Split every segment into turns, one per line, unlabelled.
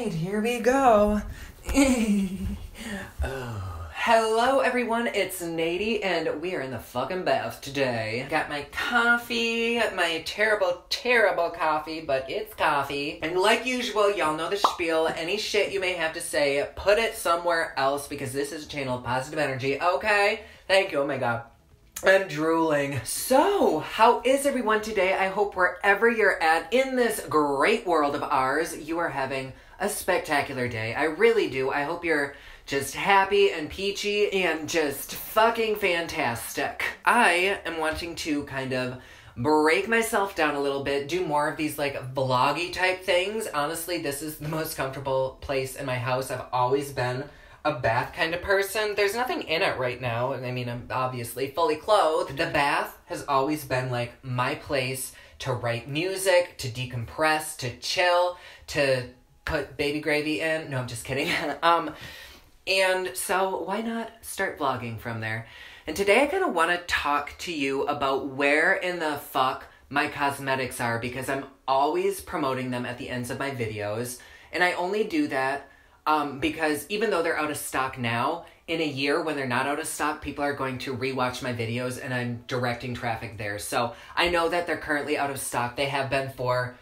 Alright, here we go. Oh. Hello everyone, it's Nady and we are in the fucking bath today. Got my coffee, my terrible, terrible coffee, but it's coffee. And like usual, y'all know the spiel. Any shit you may have to say, put it somewhere else because this is a channel of positive energy, okay? Thank you, oh my god. I'm drooling. So, how is everyone today? I hope wherever you're at in this great world of ours, you are having a spectacular day. I really do. I hope you're just happy and peachy and just fucking fantastic. I am wanting to kind of break myself down a little bit, do more of these like vloggy type things. Honestly, this is the most comfortable place in my house. I've always been a bath kind of person. There's nothing in it right now. I mean, I'm obviously fully clothed. The bath has always been like my place to write music, to decompress, to chill, to put baby gravy in. No, I'm just kidding. And so why not start vlogging from there? And today I kind of want to talk to you about where in the fuck my cosmetics are because I'm always promoting them at the ends of my videos. And I only do that because even though they're out of stock now, in a year when they're not out of stock, people are going to rewatch my videos and I'm directing traffic there. So I know that they're currently out of stock. They have been for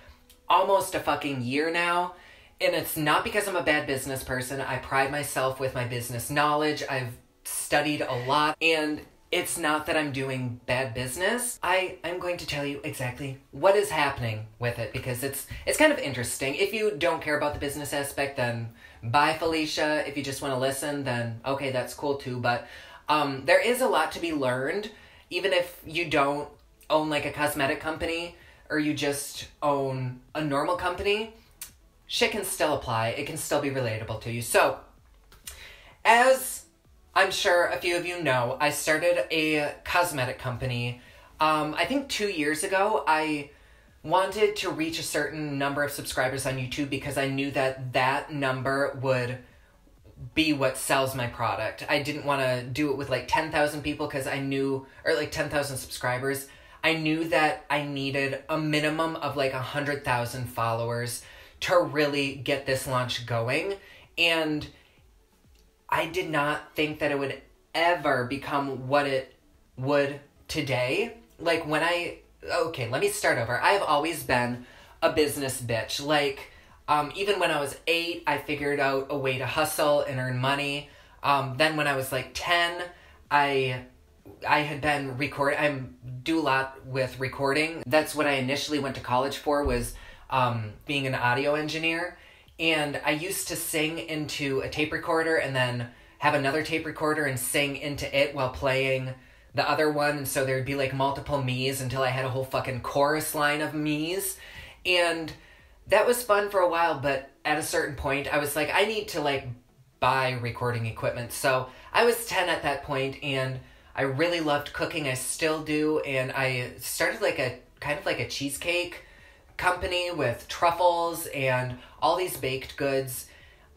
almost a fucking year now. And it's not because I'm a bad business person. I pride myself with my business knowledge. I've studied a lot. And it's not that I'm doing bad business. I'm going to tell you exactly what is happening with it because it's kind of interesting. If you don't care about the business aspect, then bye, Felicia. If you just want to listen, then okay, that's cool too. But there is a lot to be learned, even if you don't own like a cosmetic company or you just own a normal company. Shit can still apply. It can still be relatable to you. So, as I'm sure a few of you know, I started a cosmetic company. I think 2 years ago, I wanted to reach a certain number of subscribers on YouTube because I knew that that number would be what sells my product. I didn't want to do it with like 10,000 people because I knew, or like 10,000 subscribers. I knew that I needed a minimum of like 100,000 followers to really get this launch going. And I did not think that it would ever become what it would today. Like when okay, let me start over. I've always been a business bitch. Like, even when I was 8, I figured out a way to hustle and earn money. Then when I was like 10, I had been I do a lot with recording. That's what I initially went to college for, was being an audio engineer. And I used to sing into a tape recorder and then have another tape recorder and sing into it while playing the other one. And so there'd be like multiple me's until I had a whole fucking chorus line of me's. And that was fun for a while, but at a certain point I was like, I need to like buy recording equipment. So I was 10 at that point and I really loved cooking. I still do. And I started like a kind of like a cheesecake company with truffles and all these baked goods.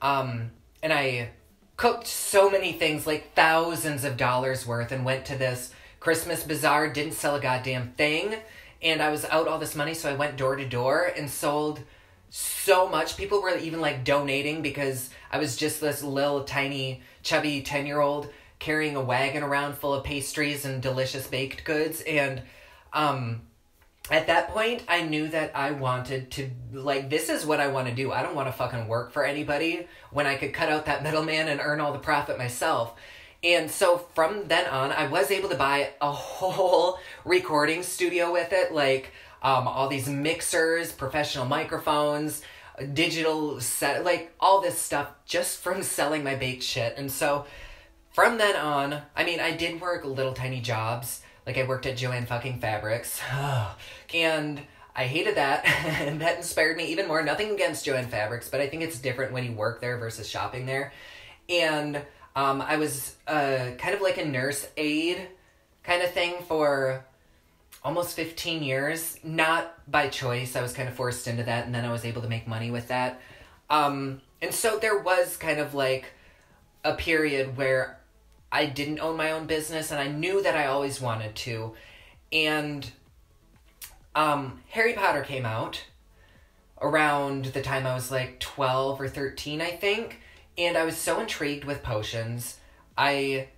And I cooked so many things, like thousands of dollars worth, and went to this Christmas bazaar, didn't sell a goddamn thing. And I was out all this money, so I went door to door and sold so much. People were even like donating because I was just this little tiny chubby 10-year-old carrying a wagon around full of pastries and delicious baked goods. And at that point, I knew that I wanted to, like, this is what I want to do. I don't want to fucking work for anybody when I could cut out that middleman and earn all the profit myself. And so from then on, I was able to buy a whole recording studio with it, like all these mixers, professional microphones, digital set, like all this stuff just from selling my baked shit. And so from then on, I mean, I did work little tiny jobs. Like, I worked at Joann fucking Fabrics, and I hated that, and that inspired me even more. Nothing against Joann Fabrics, but I think it's different when you work there versus shopping there. And I was kind of like a nurse aide kind of thing for almost 15 years. Not by choice. I was kind of forced into that, and then I was able to make money with that. And so there was kind of like a period where I didn't own my own business, and I knew that I always wanted to. And Harry Potter came out, around the time I was like 12 or 13, I think. And I was so intrigued with potions. I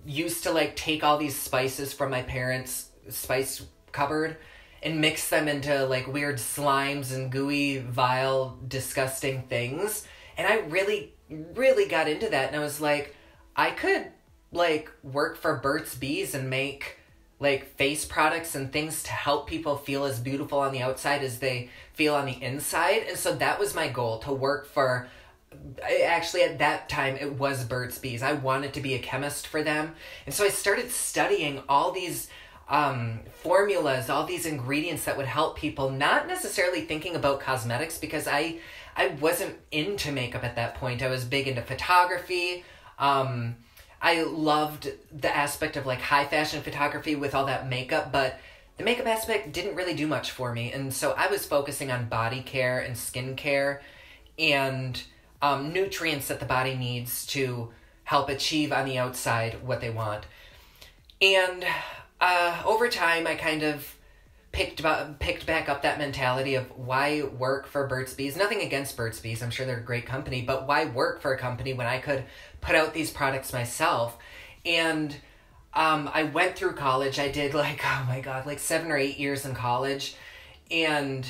used to like take all these spices from my parents' spice cupboard and mix them into like weird slimes and gooey, vile, disgusting things. And I really, really got into that. And I was like, I could like work for Burt's Bees and make like face products and things to help people feel as beautiful on the outside as they feel on the inside. And so that was my goal, to work for, actually at that time it was Burt's Bees. I wanted to be a chemist for them. And so I started studying all these formulas, all these ingredients that would help people, not necessarily thinking about cosmetics because I wasn't into makeup at that point. I was big into photography. I loved the aspect of like high fashion photography with all that makeup, but the makeup aspect didn't really do much for me. And so I was focusing on body care and skin care and nutrients that the body needs to help achieve on the outside what they want. And over time, I kind of picked back up that mentality of why work for Burt's Bees. Nothing against Burt's Bees. I'm sure they're a great company, but why work for a company when I could put out these products myself? And I went through college. I did like, oh my God, like 7 or 8 years in college. And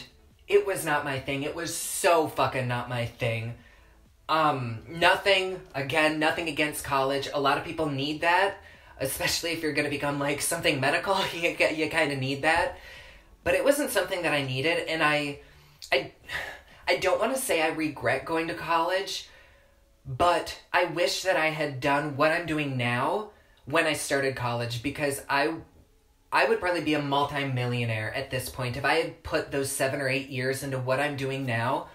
it was not my thing. It was so fucking not my thing. Nothing against college. A lot of people need that, especially if you're going to become like something medical. You kind of need that. But it wasn't something that I needed, and I don't want to say I regret going to college, but I wish that I had done what I'm doing now when I started college, because I would probably be a multi-millionaire at this point if I had put those 7 or 8 years into what I'm doing now.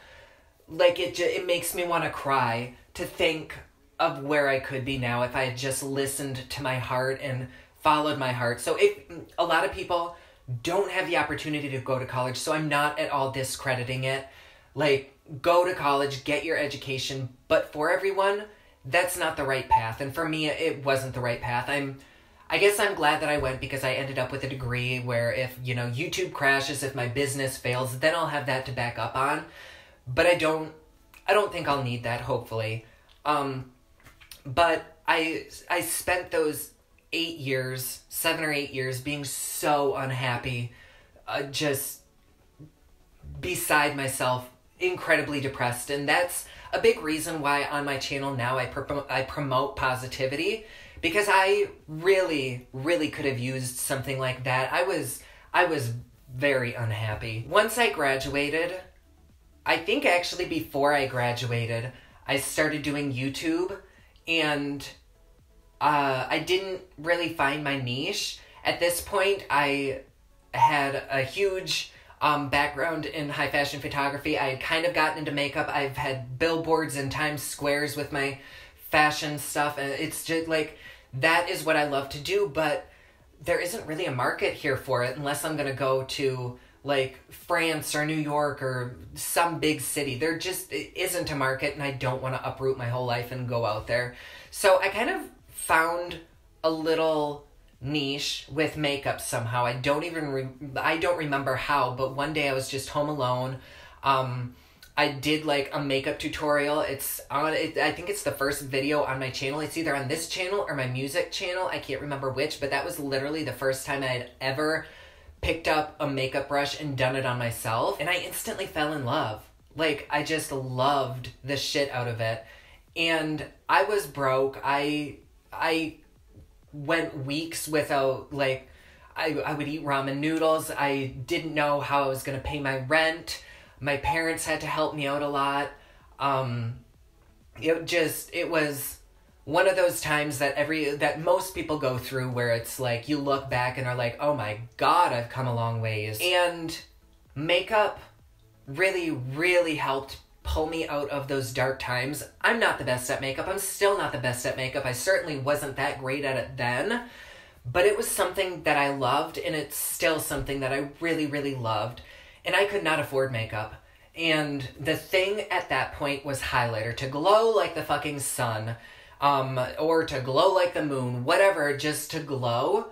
Like, it makes me want to cry to think of where I could be now if I had just listened to my heart and followed my heart. So if a lot of people don't have the opportunity to go to college, so I'm not at all discrediting it. Like, go to college, get your education, but for everyone, that's not the right path. And for me, it wasn't the right path. I guess I'm glad that I went, because I ended up with a degree where if, YouTube crashes, if my business fails, then I'll have that to back up on. But I don't think I'll need that, hopefully. But I spent those 7 or 8 years being so unhappy, just beside myself, incredibly depressed. And that's a big reason why on my channel now I promote positivity, because I really, really could have used something like that. I was very unhappy. Once I graduated, I think actually before I graduated, I started doing YouTube, and I didn't really find my niche. At this point, I had a huge background in high fashion photography. I had kind of gotten into makeup. I've had billboards in Times Squares with my fashion stuff, and it's just like, that is what I love to do, but there isn't really a market here for it unless I'm going to go to like France or New York or some big city. There just isn't a market, and I don't want to uproot my whole life and go out there. So I kind of found a little niche with makeup somehow. I don't remember how, but one day I was just home alone. I did like a makeup tutorial. I think it's the first video on my channel. It's either on this channel or my music channel. I can't remember which, but that was literally the first time I had ever picked up a makeup brush and done it on myself. And I instantly fell in love. Like, I just loved the shit out of it. And I was broke. I went weeks without, like, I would eat ramen noodles. I didn't know how I was going to pay my rent. My parents had to help me out a lot. It was one of those times that most people go through, where it's like, you look back and are like, oh my God, I've come a long ways. And makeup really, really helped pull me out of those dark times. I'm not the best at makeup. I'm still not the best at makeup. I certainly wasn't that great at it then, but it was something that I loved, and it's still something that I really, really loved. And I could not afford makeup. And the thing at that point was highlighter, to glow like the fucking sun, or to glow like the moon, whatever, just to glow.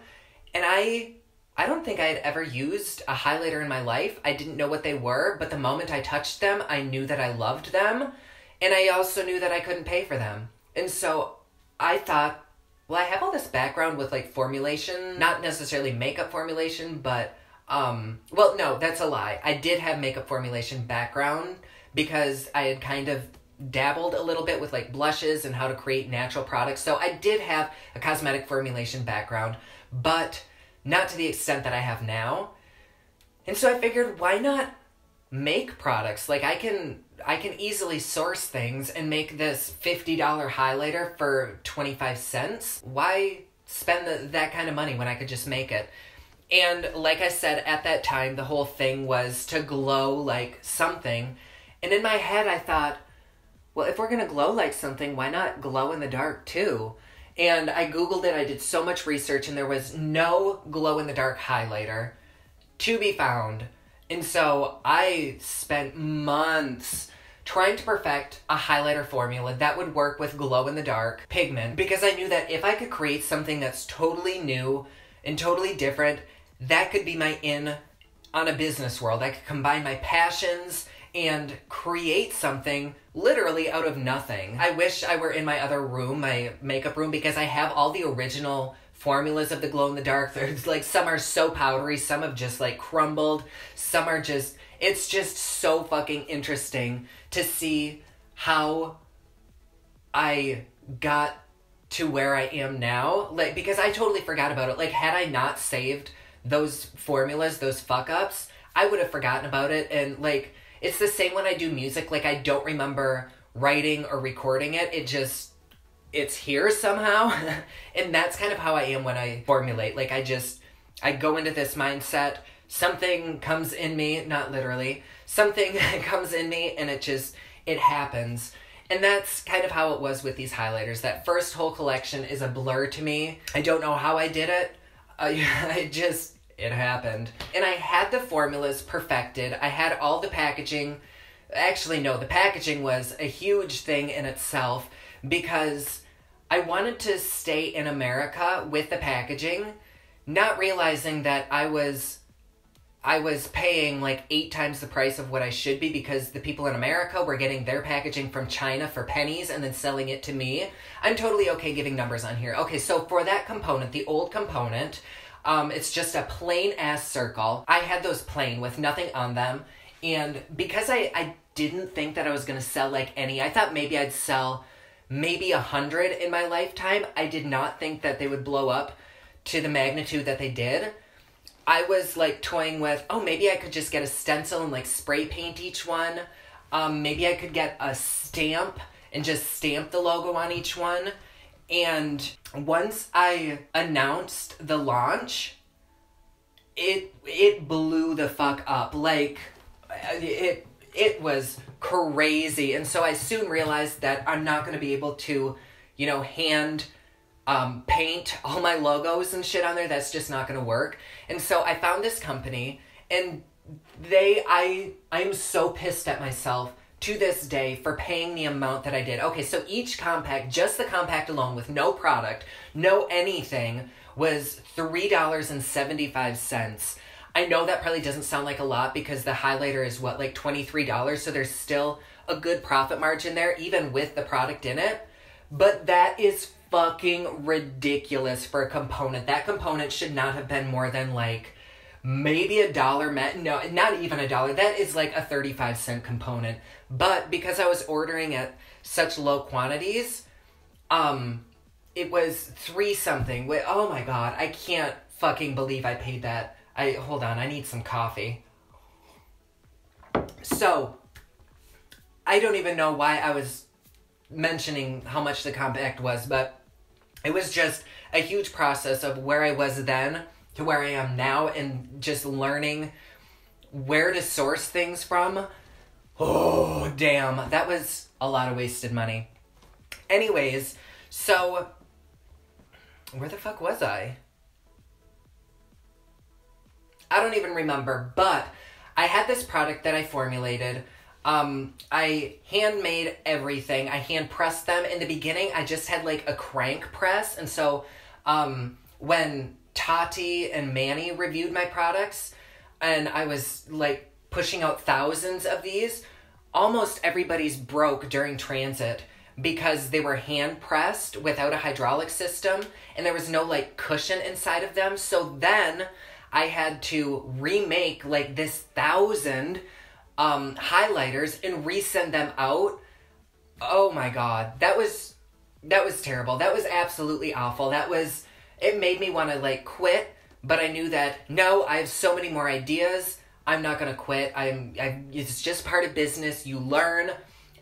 And I I don't think I had ever used a highlighter in my life. I didn't know what they were, but the moment I touched them, I knew that I loved them, and I also knew that I couldn't pay for them. And so I thought, well, I have all this background with, like, formulation, not necessarily makeup formulation, but, well, no, that's a lie. I did have makeup formulation background because I had kind of dabbled a little bit with, like, blushes and how to create natural products. So I did have a cosmetic formulation background, but not to the extent that I have now. And so I figured, why not make products? Like, I can easily source things and make this $50 highlighter for 25 cents. Why spend that kind of money when I could just make it? And like I said, at that time, the whole thing was to glow like something. And in my head, I thought, well, if we're gonna glow like something, why not glow in the dark too? And I Googled it, I did so much research, and there was no glow-in-the-dark highlighter to be found. And so I spent months trying to perfect a highlighter formula that would work with glow-in-the-dark pigment, because I knew that if I could create something that's totally new and totally different, that could be my in on a business world. I could combine my passions and create something literally out of nothing. I wish I were in my other room, my makeup room, because I have all the original formulas of the glow-in-the-dark. There's like, some are so powdery, some have just like crumbled, some are just, it's just so fucking interesting to see how I got to where I am now. Like, because I totally forgot about it. Like, had I not saved those formulas, those fuck-ups, I would have forgotten about it. And like, it's the same when I do music. Like, I don't remember writing or recording it. It's here somehow. And that's kind of how I am when I formulate. Like, I go into this mindset, something comes in me, not literally, something comes in me, and it happens. And that's kind of how it was with these highlighters. That first whole collection is a blur to me. I don't know how I did it. It happened. And I had the formulas perfected. I had all the packaging. Actually, no, the packaging was a huge thing in itself because I wanted to stay in America with the packaging, not realizing that I was paying like 8 times the price of what I should be, because the people in America were getting their packaging from China for pennies and then selling it to me. I'm totally okay giving numbers on here. Okay, so for that component, the old component, it's just a plain ass circle. I had those plain with nothing on them. And because I didn't think that I was going to sell like any, I thought maybe I'd sell maybe 100 in my lifetime. I did not think that they would blow up to the magnitude that they did. I was like toying with, oh, maybe I could just get a stencil and like spray paint each one. Maybe I could get a stamp and just stamp the logo on each one. And once I announced the launch, it blew the fuck up. Like, it was crazy. And so I soon realized that I'm not going to be able to, hand paint all my logos and shit on there. That's just not going to work. And so I found this company, and I'm so pissed at myself to this day for paying the amount that I did. Okay, so each compact, just the compact alone with no product, no anything, was $3.75. I know that probably doesn't sound like a lot because the highlighter is what, like $23, so there's still a good profit margin there, even with the product in it. But that is fucking ridiculous for a component. That component should not have been more than like maybe $1. No, not even $1. That is like a 35-cent component. But because I was ordering at such low quantities, it was 3 something. Oh my god, I can't fucking believe I paid that. Hold on, I need some coffee. So, I don't even know why I was mentioning how much the compact was, but it was just a huge process of where I was then to where I am now, and just learning where to source things from. Oh, damn. That was a lot of wasted money. Anyways, so where the fuck was I? I don't even remember, but I had this product that I formulated. I handmade everything. I hand pressed them. In the beginning, I just had like a crank press. And so, when Tati and Manny reviewed my products, and I was like pushing out thousands of these. Almost everybody's broke during transit because they were hand pressed without a hydraulic system, and there was no like cushion inside of them. So then I had to remake like this 1,000 highlighters and resend them out. Oh my God, that was terrible. That was absolutely awful. It made me want to like quit, but I knew that no, I have so many more ideas. I'm not gonna quit. It's just part of business. You learn.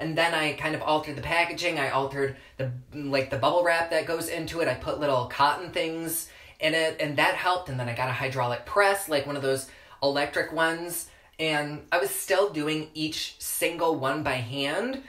And then I kind of altered the packaging. I altered the bubble wrap that goes into it. I put little cotton things in it, and that helped. And then I got a hydraulic press, like one of those electric ones. And I was still doing each single one by hand.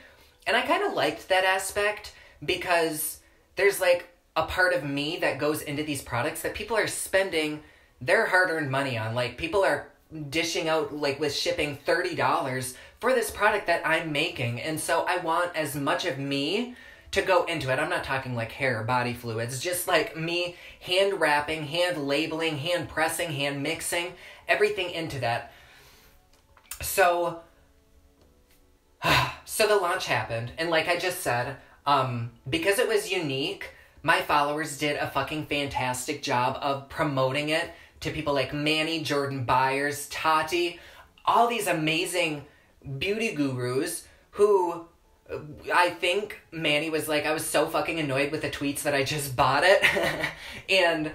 And I kind of liked that aspect because there's like a part of me that goes into these products that people are spending their hard-earned money on. Like, people are dishing out, like, with shipping $30 for this product that I'm making. And so I want as much of me to go into it. I'm not talking like hair or body fluids, just like me hand wrapping, hand labeling, hand pressing, hand mixing, everything into that. So the launch happened, and like I just said, because it was unique, my followers did a fucking fantastic job of promoting it to people like Manny, Jordan Byers, Tati, all these amazing beauty gurus who, I think Manny was like, I was so fucking annoyed with the tweets that I just bought it. And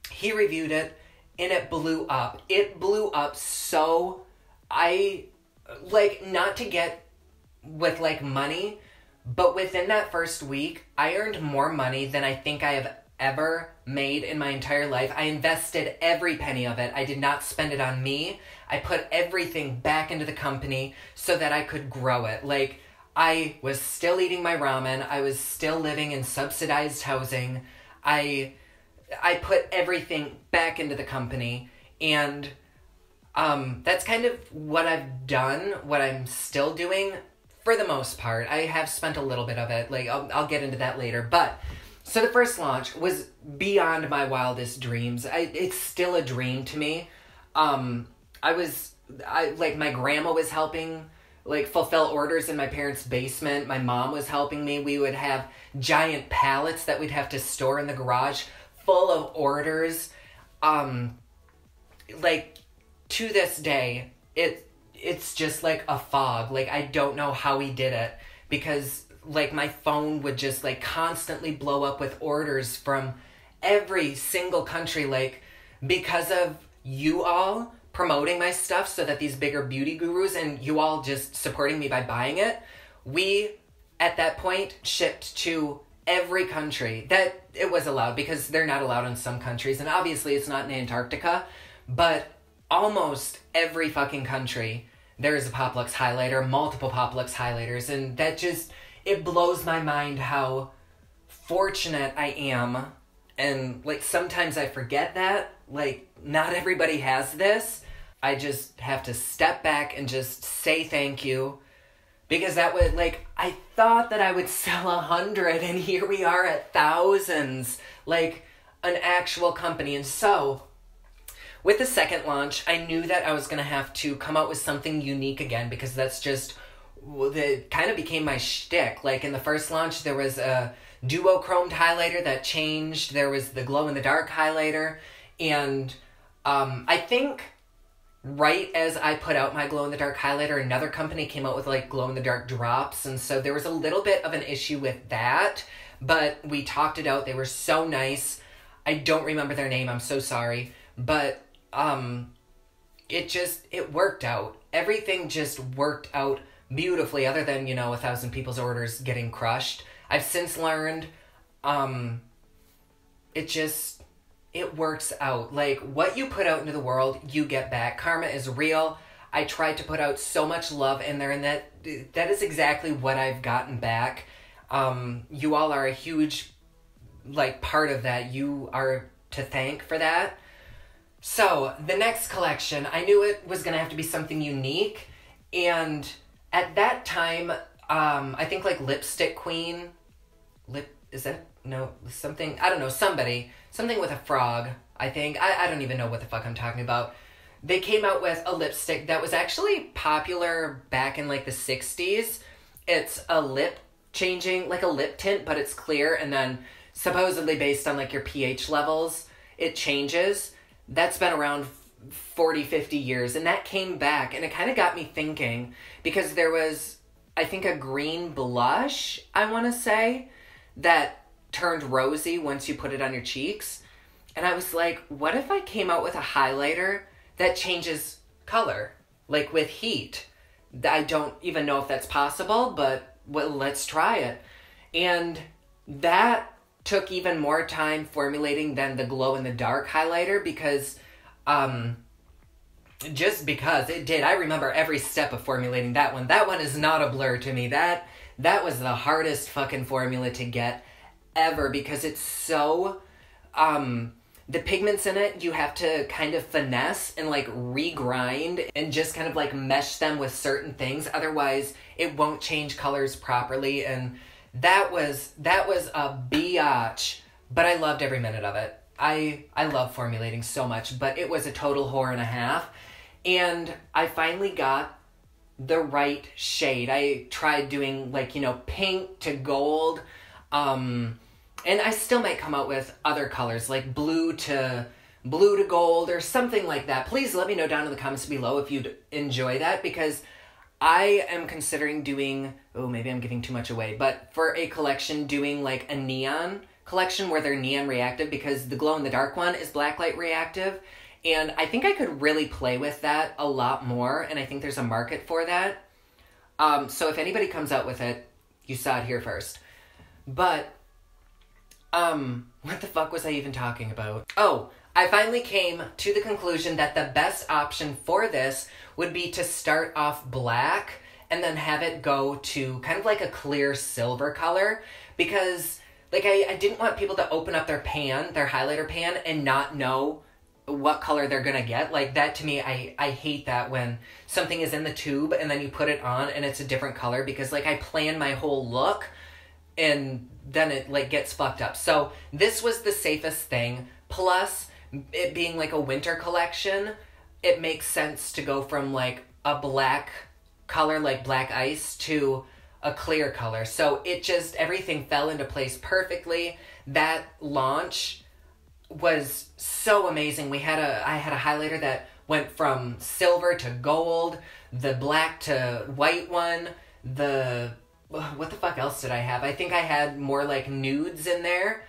he reviewed it, and it blew up. It blew up so, not to get with like money, but within that first week, I earned more money than I think I have ever made in my entire life. I invested every penny of it. I did not spend it on me. I put everything back into the company so that I could grow it. Like, I was still eating my ramen. I was still living in subsidized housing. I put everything back into the company, and that's kind of what I've done, what I'm still doing for the most part. I have spent a little bit of it. Like, I'll get into that later. But, so the first launch was beyond my wildest dreams. It's still a dream to me. My grandma was helping, like, fulfill orders in my parents' basement. My mom was helping me. We would have giant pallets that we'd have to store in the garage full of orders. To this day, it's just like a fog. Like, I don't know how we did it, because like my phone would just like constantly blow up with orders from every single country, like, because of you all promoting my stuff so that these bigger beauty gurus and you all just supporting me by buying it. We, at that point, shipped to every country that it was allowed, because they're not allowed in some countries, and obviously it's not in Antarctica, but almost every fucking country there is a PopLuxe highlighter, multiple PopLuxe highlighters, and that just, it blows my mind how fortunate I am. And like, sometimes I forget that, like, not everybody has this. I just have to step back and just say thank you, because that would, like, I thought that I would sell 100, and here we are at thousands, like an actual company. And so with the second launch, I knew that I was going to have to come out with something unique again, because that's just, that kind of became my shtick. Like, in the first launch, there was a duochromed highlighter that changed. There was the glow-in-the-dark highlighter. And I think right as I put out my glow-in-the-dark highlighter, another company came out with, like, glow-in-the-dark drops. And so there was a little bit of an issue with that. But we talked it out. They were so nice. I don't remember their name. I'm so sorry. But it worked out. Everything just worked out beautifully, other than, 1,000 people's orders getting crushed. I've since learned, it works out. Like, what you put out into the world, you get back. Karma is real. I tried to put out so much love in there, and that is exactly what I've gotten back. You all are a huge, like, part of that. You are to thank for that. So, the next collection, I knew it was going to have to be something unique, and at that time, I think, like, Lipstick Queen, is that, no, something, I don't know, something with a frog, I think. I don't even know what the fuck I'm talking about. They came out with a lipstick that was actually popular back in like the 60s. It's a lip changing, like a lip tint, but it's clear, and then supposedly based on like your pH levels, it changes. That's been around 40, 50 years, and that came back, and it kind of got me thinking, because there was, I think, a green blush, I want to say, that turned rosy once you put it on your cheeks. And I was like, what if I came out with a highlighter that changes color, like with heat? I don't even know if that's possible, but well, let's try it. And that took even more time formulating than the glow-in-the-dark highlighter, because just because it did. I remember every step of formulating that one. That one is not a blur to me. That was the hardest fucking formula to get ever, because it's so, the pigments in it, you have to kind of finesse and like regrind and just kind of like mesh them with certain things. Otherwise, it won't change colors properly. And that was a biatch, but I loved every minute of it. I love formulating so much, but it was a total whore and a half. And I finally got the right shade. I tried doing like, you know, pink to gold, and I still might come out with other colors, like blue to gold or something like that. Please let me know down in the comments below if you'd enjoy that, because I am considering doing, oh, maybe I'm giving too much away, but for a collection doing like a neon collection where they're neon reactive, because the glow-in-the-dark one is blacklight reactive. And I think I could really play with that a lot more, and I think there's a market for that. So if anybody comes out with it, you saw it here first. But, what the fuck was I even talking about? Oh, I finally came to the conclusion that the best option for this would be to start off black and then have it go to kind of like a clear silver color, because like I didn't want people to open up their pan, their highlighter pan, and not know what color they're gonna get. Like that, to me, I hate that when something is in the tube and then you put it on and it's a different color, because like I plan my whole look and then it like gets fucked up. So this was the safest thing. Plus, it being like a winter collection, it makes sense to go from like a black color, like black ice, to a clear color. So it just, everything fell into place perfectly. That launch was so amazing. I had a highlighter that went from silver to gold, the black to white one, what the fuck else did I have? I think I had more like nudes in there.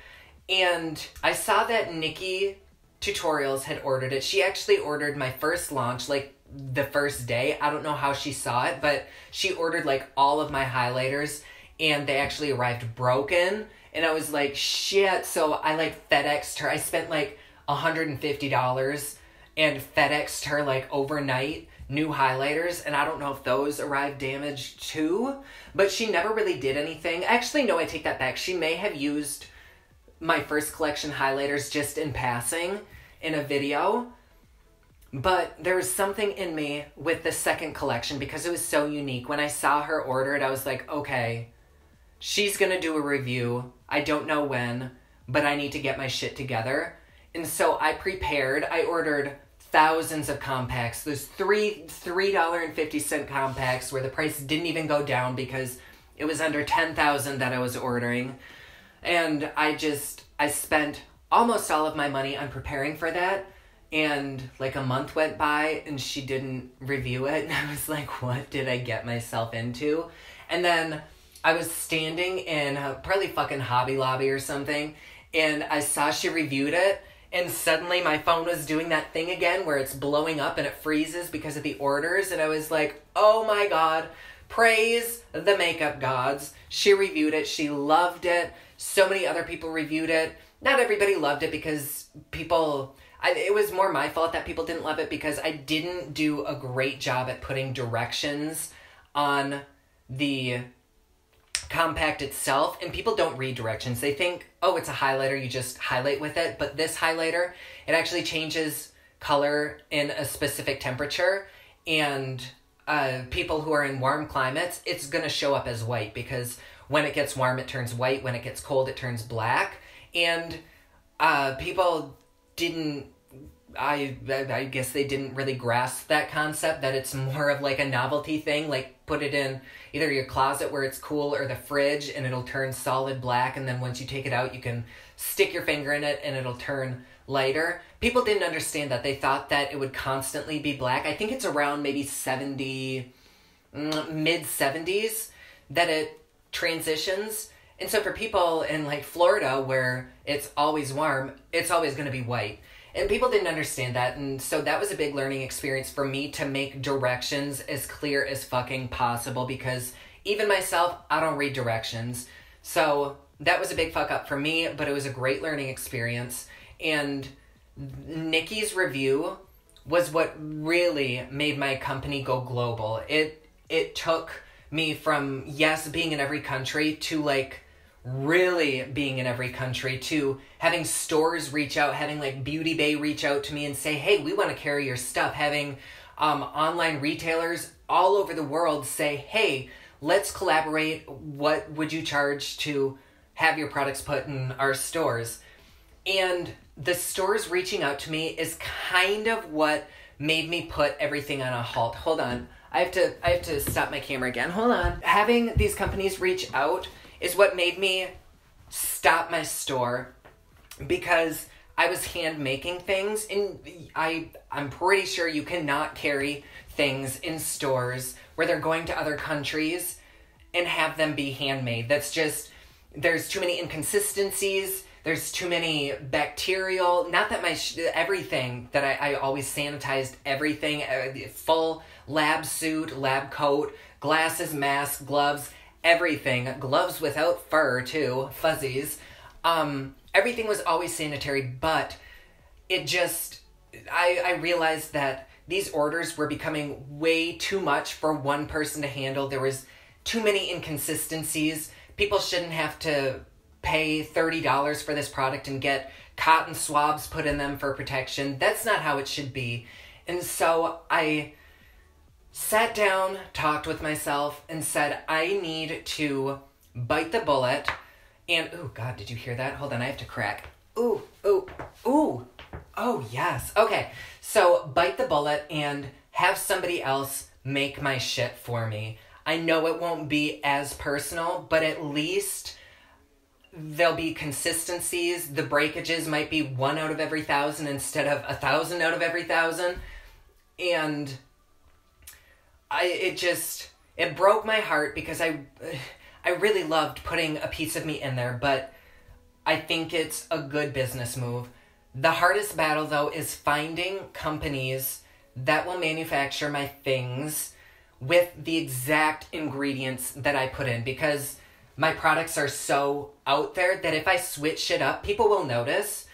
And I saw that Nikki Tutorials had ordered it. She actually ordered my first launch like the first day. I don't know how she saw it, but she ordered like all of my highlighters, and they actually arrived broken. And I was like, shit. So I like FedExed her. I spent like $150 and FedExed her like overnight new highlighters. And I don't know if those arrived damaged too, but she never really did anything. Actually, no, I take that back. She may have used my first collection highlighters just in passing in a video. But there was something in me with the second collection, because it was so unique. When I saw her order it, I was like, okay, she's gonna do a review. I don't know when, but I need to get my shit together. And so I prepared. I ordered thousands of compacts. There's $3.50 compacts where the price didn't even go down because it was under 10,000 that I was ordering. And I spent almost all of my money on preparing for that. And like a month went by and she didn't review it. And I was like, what did I get myself into? And then I was standing in probably fucking Hobby Lobby or something, and I saw she reviewed it, and suddenly my phone was doing that thing again where it's blowing up and it freezes because of the orders. And I was like, oh my God, praise the makeup gods. She reviewed it. She loved it. So many other people reviewed it. Not everybody loved it, because it was more my fault that people didn't love it, because I didn't do a great job at putting directions on the compact itself. And people don't read directions. They think, oh, it's a highlighter, you just highlight with it. But this highlighter, it actually changes color in a specific temperature. And people who are in warm climates, it's going to show up as white, because when it gets warm, it turns white. When it gets cold, it turns black. And people didn't, I guess they didn't really grasp that concept, that it's more of like a novelty thing. Like, put it in either your closet where it's cool or the fridge and it'll turn solid black. And then once you take it out, you can stick your finger in it and it'll turn lighter. People didn't understand that. They thought that it would constantly be black. I think it's around maybe mid-70s that it transitions. And so for people in like Florida where it's always warm, it's always going to be white. And people didn't understand that. And so that was a big learning experience for me, to make directions as clear as fucking possible, because even myself, I don't read directions. So that was a big fuck up for me, but it was a great learning experience. And Nikki's review was what really made my company go global. It took me from, yes, being in every country to like really being in every country, to having stores reach out, having like Beauty Bay reach out to me and say, hey, we want to carry your stuff. Having online retailers all over the world say, hey, let's collaborate. What would you charge to have your products put in our stores? And the stores reaching out to me is kind of what made me put everything on a halt. Hold on. I have to stop my camera again. Hold on. Having these companies reach out is what made me stop my store, because I was hand making things, and I'm pretty sure you cannot carry things in stores where they're going to other countries and have them be handmade. That's just, there's too many inconsistencies. There's too many bacterial, not that my, everything that I always sanitized everything, full lab suit, lab coat, glasses, mask, gloves, everything, gloves without fur too, fuzzies. Everything was always sanitary, but it just, I realized that these orders were becoming way too much for one person to handle. There was too many inconsistencies. People shouldn't have to pay $30 for this product and get cotton swabs put in them for protection. That's not how it should be. And so I sat down, talked with myself, and said, I need to bite the bullet. And, oh God, did you hear that? Hold on, I have to crack. Ooh, ooh, ooh. Oh, yes. Okay, so bite the bullet and have somebody else make my shit for me. I know it won't be as personal, but at least there'll be consistencies. The breakages might be 1 out of every 1,000 instead of 1,000 out of every 1,000. And it broke my heart, because I really loved putting a piece of me in there, but I think it's a good business move. The hardest battle, though, is finding companies that will manufacture my things with the exact ingredients that I put in, because my products are so out there that if I switch it up, people will notice.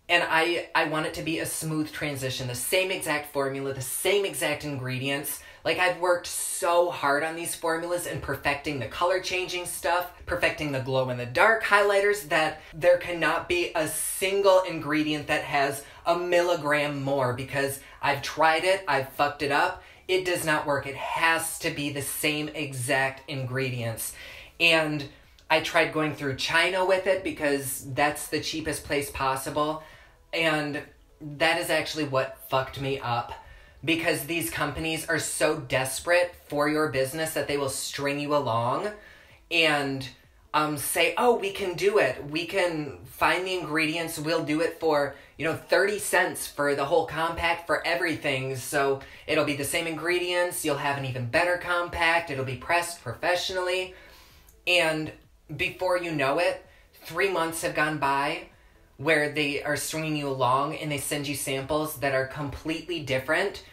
And I want it to be a smooth transition, the same exact formula, the same exact ingredients. Like, I've worked so hard on these formulas and perfecting the color changing stuff, perfecting the glow in the dark highlighters, that there cannot be a single ingredient that has a milligram more, because I've tried it, I've fucked it up. It does not work. It has to be the same exact ingredients. And I tried going through China with it, because that's the cheapest place possible. And that is actually what fucked me up, because these companies are so desperate for your business that they will string you along and say, oh, we can do it. We can find the ingredients. We'll do it for, 30 cents for the whole compact, for everything. So it'll be the same ingredients. You'll have an even better compact. It'll be pressed professionally. And before you know it, 3 months have gone by where they are stringing you along and they send you samples that are completely different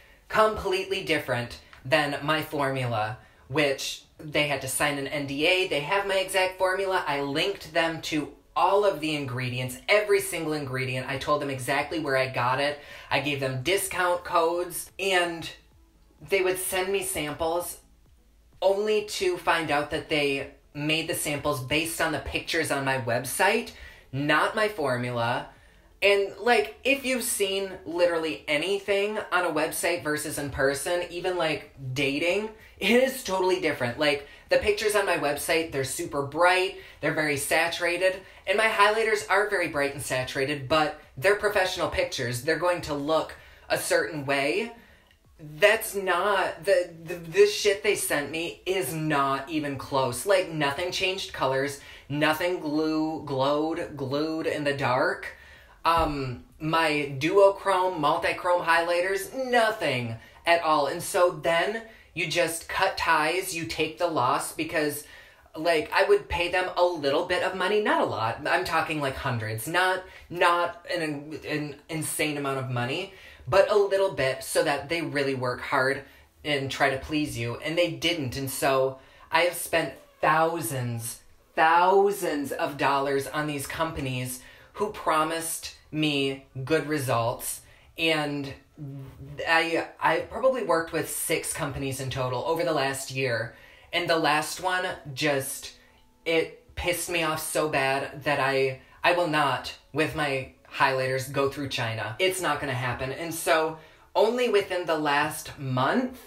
than my formula, which they had to sign an NDA. They have my exact formula. I linked them to all of the ingredients, every single ingredient. I told them exactly where I got it. I gave them discount codes, and they would send me samples only to find out that they made the samples based on the pictures on my website, not my formula. And, if you've seen literally anything on a website versus in person, even, dating, It is totally different. Like, the pictures on my website, they're super bright, they're very saturated, and my highlighters are very bright and saturated, but they're professional pictures. They're going to look a certain way. That's not, this shit they sent me is not even close. Like, nothing changed colors, nothing glued in the dark. My duochrome, multichrome highlighters, nothing at all. And so then you just cut ties, you take the loss, because like, I would pay them a little bit of money, not a lot. I'm talking like hundreds, not an insane amount of money, but a little bit, so that they really work hard and try to please you. And they didn't. And so I have spent thousands of dollars on these companies who promised me good results. And I probably worked with 6 companies in total over the last year. And the last one just, it pissed me off so bad that I will not, with my highlighters, go through China. It's not going to happen. And so only within the last month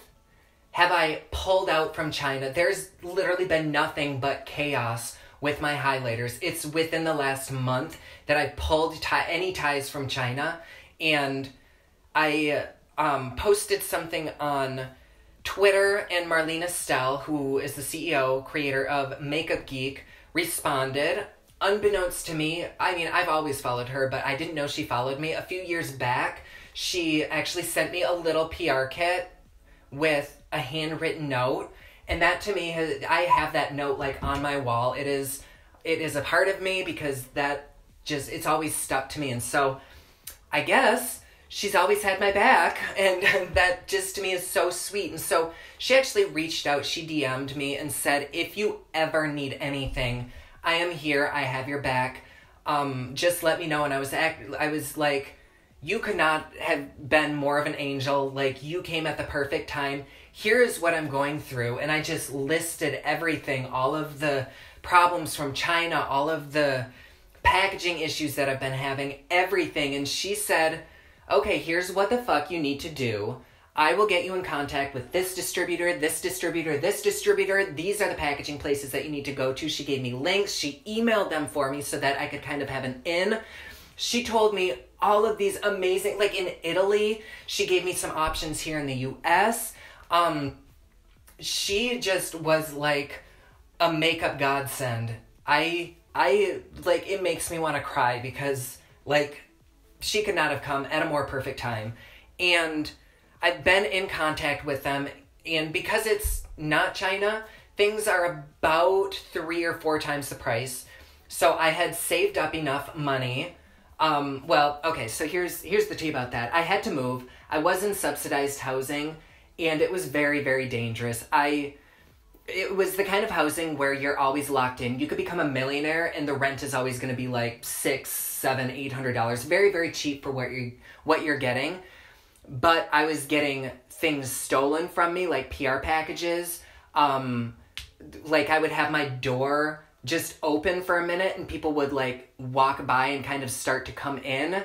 have I pulled out from China. There's literally been nothing but chaos with my highlighters. It's within the last month that I pulled any ties from China. And I posted something on Twitter, and Marlene Estelle, who is the CEO, creator of Makeup Geek, responded. Unbeknownst to me, I mean, I've always followed her, but I didn't know she followed me. A few years back, she actually sent me a little PR kit with a handwritten note. And that to me, I have that note like on my wall. It is a part of me, because that just, it's always stuck to me. And so I guess she's always had my back, and that just to me is so sweet. And so she actually reached out, she DM'd me and said, if you ever need anything, I am here, I have your back, just let me know. And I was like, you could not have been more of an angel, like, you came at the perfect time. Here is what I'm going through. And I just listed everything, all of the problems from China, all of the packaging issues that I've been having, everything. And she said, okay, here's what the fuck you need to do. I will get you in contact with this distributor, this distributor, this distributor. These are the packaging places that you need to go to. She gave me links. She emailed them for me so that I could kind of have an in. She told me all of these amazing, like in Italy, she gave me some options here in the US. She just was like a makeup godsend. I like, it makes me want to cry, because like, she could not have come at a more perfect time. And I've been in contact with them, and because it's not China, things are about 3 or 4 times the price. So I had saved up enough money. Well, okay, so here's the tea about that. I had to move. I was in subsidized housing, and it was very, very dangerous. It was the kind of housing where you're always locked in. You could become a millionaire, and the rent is always going to be like $600, $700, $800. Very, very cheap for what you're getting. But I was getting things stolen from me, like PR packages. Like, I would have my door just open for a minute, and people would like walk by and kind of start to come in.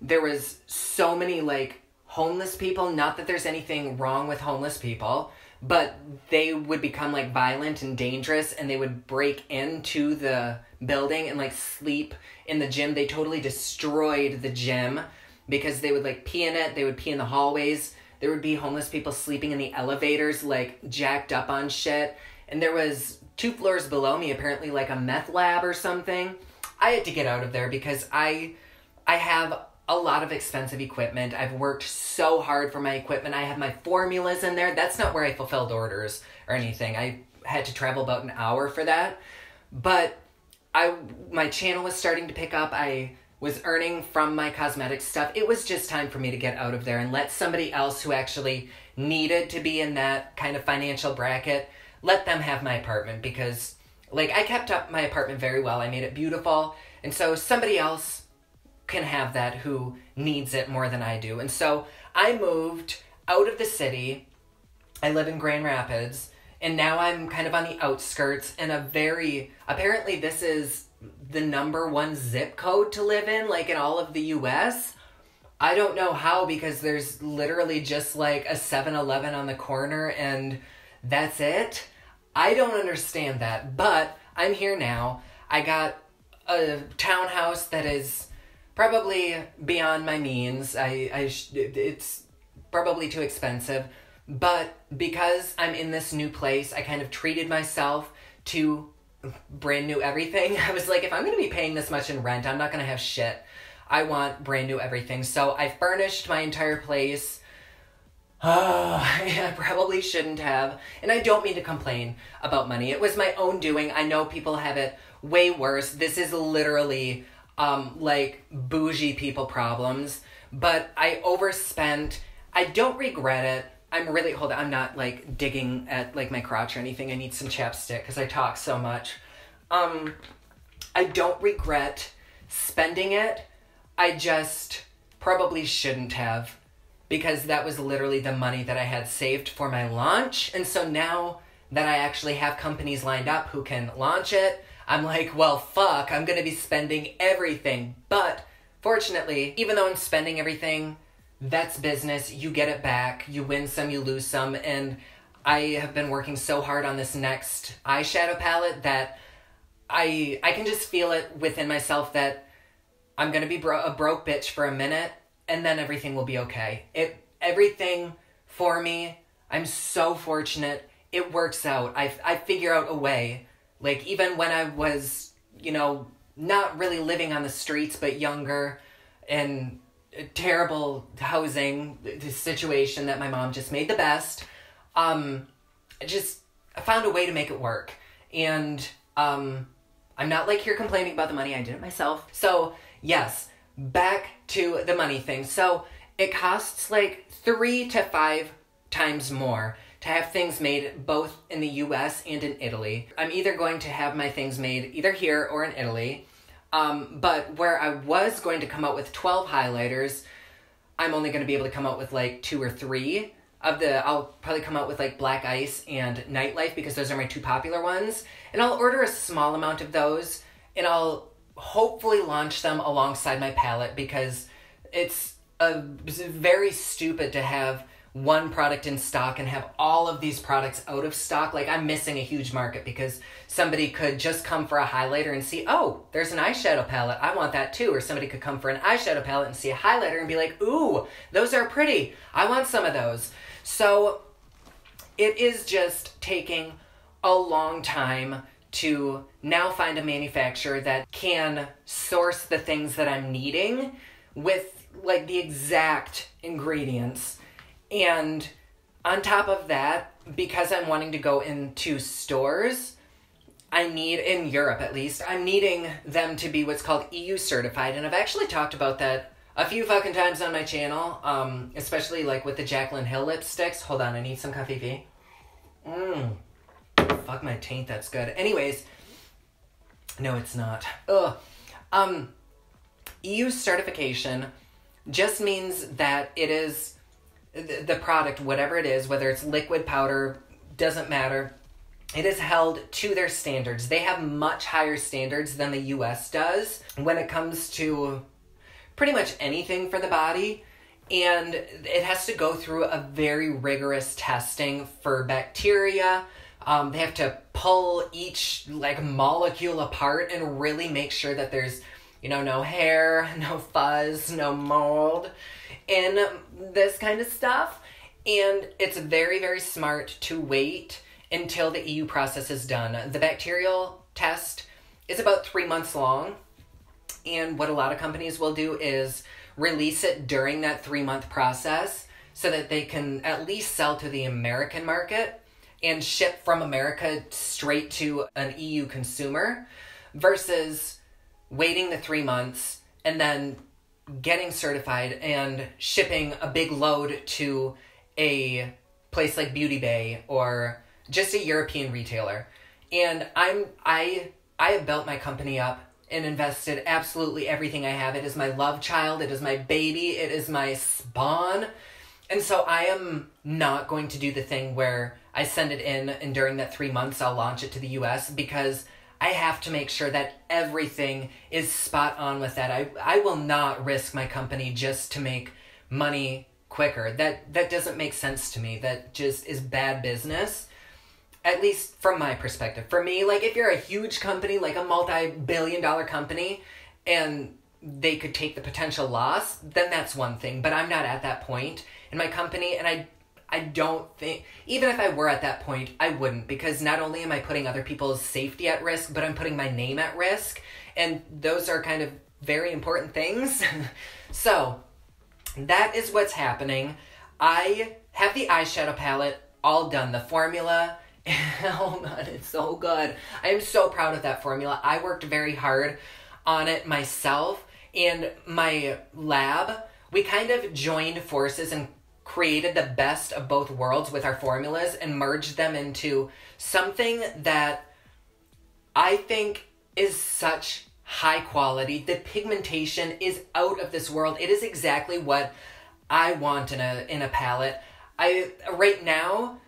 There was so many like homeless people. Not that there's anything wrong with homeless people, but they would become like violent and dangerous, and they would break into the building and like sleep in the gym. They totally destroyed the gym, because they would like pee in it. They would pee in the hallways. There would be homeless people sleeping in the elevators, like jacked up on shit. And there was 2 floors below me, apparently like a meth lab or something. I had to get out of there, because I have a lot of expensive equipment. I've worked so hard for my equipment. I have my formulas in there. That's not where I fulfilled orders or anything. I had to travel about an hour for that. But my channel was starting to pick up. I was earning from my cosmetic stuff. It was just time for me to get out of there and let somebody else who actually needed to be in that kind of financial bracket, let them have my apartment, because like, I kept up my apartment very well. I made it beautiful. And so somebody else can have that who needs it more than I do. And so I moved out of the city. I live in Grand Rapids, and now I'm kind of on the outskirts in apparently this is the #1 zip code to live in, like in all of the US. I don't know how, because there's literally just like a 7-Eleven on the corner and that's it. I don't understand that, but I'm here now. I got a townhouse that is probably beyond my means. It's probably too expensive, but because I'm in this new place, I kind of treated myself to brand new everything. I was like, if I'm going to be paying this much in rent, I'm not going to have shit. I want brand new everything. So I furnished my entire place. I probably shouldn't have. And I don't mean to complain about money. It was my own doing. I know people have it way worse. This is literally, like, bougie people problems. But I overspent. I don't regret it. Hold on, I'm not, like, digging at, like, my crotch or anything. I need some chapstick because I talk so much. I don't regret spending it. I just probably shouldn't have, because that was literally the money that I had saved for my launch. And so now that I actually have companies lined up who can launch it, I'm like, well, fuck, I'm going to be spending everything. But fortunately, even though I'm spending everything, that's business. You get it back. You win some, you lose some. And I have been working so hard on this next eyeshadow palette that I can just feel it within myself that I'm going to be a broke bitch for a minute, and then everything will be okay. Everything for me, I'm so fortunate. It works out. I figure out a way. Like, even when I was, you know, not really living on the streets, but younger, and a terrible housing situation that my mom just made the best, I found a way to make it work. And I'm not, like, here complaining about the money. I did it myself. So yes, back to the money thing. So it costs like 3 to 5 times more to have things made both in the US and in Italy. I'm either going to have my things made either here or in Italy. But where I was going to come out with 12 highlighters, I'm only going to be able to come out with like 2 or 3 I'll probably come out with like Black Ice and Nightlife, because those are my 2 popular ones. And I'll order a small amount of those, and I'll hopefully launch them alongside my palette, because it's very stupid to have one product in stock and have all of these products out of stock. Like, I'm missing a huge market, because somebody could just come for a highlighter and see, oh, there's an eyeshadow palette, I want that too. Or somebody could come for an eyeshadow palette and see a highlighter and be like, ooh, those are pretty, I want some of those. So it is just taking a long time to now find a manufacturer that can source the things that I'm needing with like the exact ingredients. And on top of that, because I'm wanting to go into stores, I need, in Europe at least, I'm needing them to be what's called EU certified. And I've actually talked about that a few fucking times on my channel, especially like with the Jaclyn Hill lipsticks. Hold on, I need some coffee. Fuck my taint, that's good. Anyways, no, it's not. Ugh. EU certification just means that it is the product, whatever it is, whether it's liquid, powder, doesn't matter, it is held to their standards. They have much higher standards than the US does when it comes to pretty much anything for the body. And it has to go through a very rigorous testing for bacteria. They have to pull each like molecule apart and really make sure that there's, you know, no hair, no fuzz, no mold in this kind of stuff. And it's very, very smart to wait until the EU process is done. The bacterial test is about 3 months long. And what a lot of companies will do is release it during that 3-month process so that they can at least sell to the American market and ship from America straight to an EU consumer, versus waiting the 3 months and then getting certified and shipping a big load to a place like Beauty Bay or just a European retailer. And I have built my company up and invested absolutely everything I have. It is my love child. It is my baby. It is my spawn. And so I am not going to do the thing where I send it in and during that 3 months I'll launch it to the US, because I have to make sure that everything is spot on with that. I will not risk my company just to make money quicker. That doesn't make sense to me. That just is bad business. At least from my perspective. For me, like, if you're a huge company, like a multi-billion-dollar company, and they could take the potential loss, then that's one thing. But I'm not at that point in my company, and I don't think, even if I were at that point, I wouldn't, because not only am I putting other people's safety at risk, but I'm putting my name at risk, and those are kind of very important things. So, that is what's happening. I have the eyeshadow palette all done. The formula, oh man, it's so good. I am so proud of that formula. I worked very hard on it myself, and my lab, we kind of joined forces and created the best of both worlds with our formulas and merged them into something that I think is such high quality. The pigmentation is out of this world. It is exactly what I want in a palette. Right now,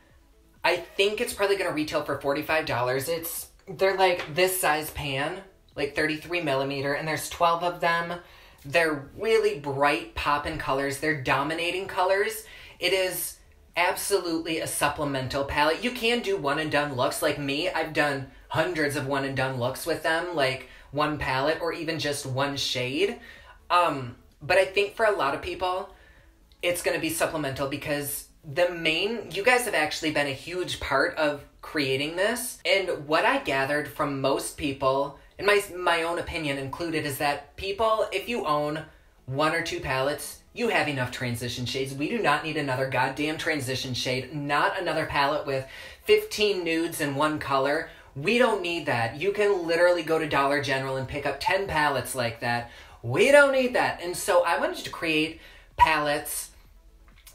I think it's probably going to retail for $45. They're like this size pan, like 33 millimeter, and there's 12 of them. They're really bright poppin' colors. They're dominating colors. It is absolutely a supplemental palette. You can do one and done looks like me. I've done hundreds of one and done looks with them, like one palette or even just one shade. But I think for a lot of people, it's going to be supplemental because you guys have actually been a huge part of creating this. And what I gathered from most people, and my own opinion included, is that people, if you own one or two palettes, you have enough transition shades. We do not need another goddamn transition shade, not another palette with 15 nudes in one color. We don't need that. You can literally go to Dollar General and pick up 10 palettes like that. We don't need that. And so I wanted to create palettes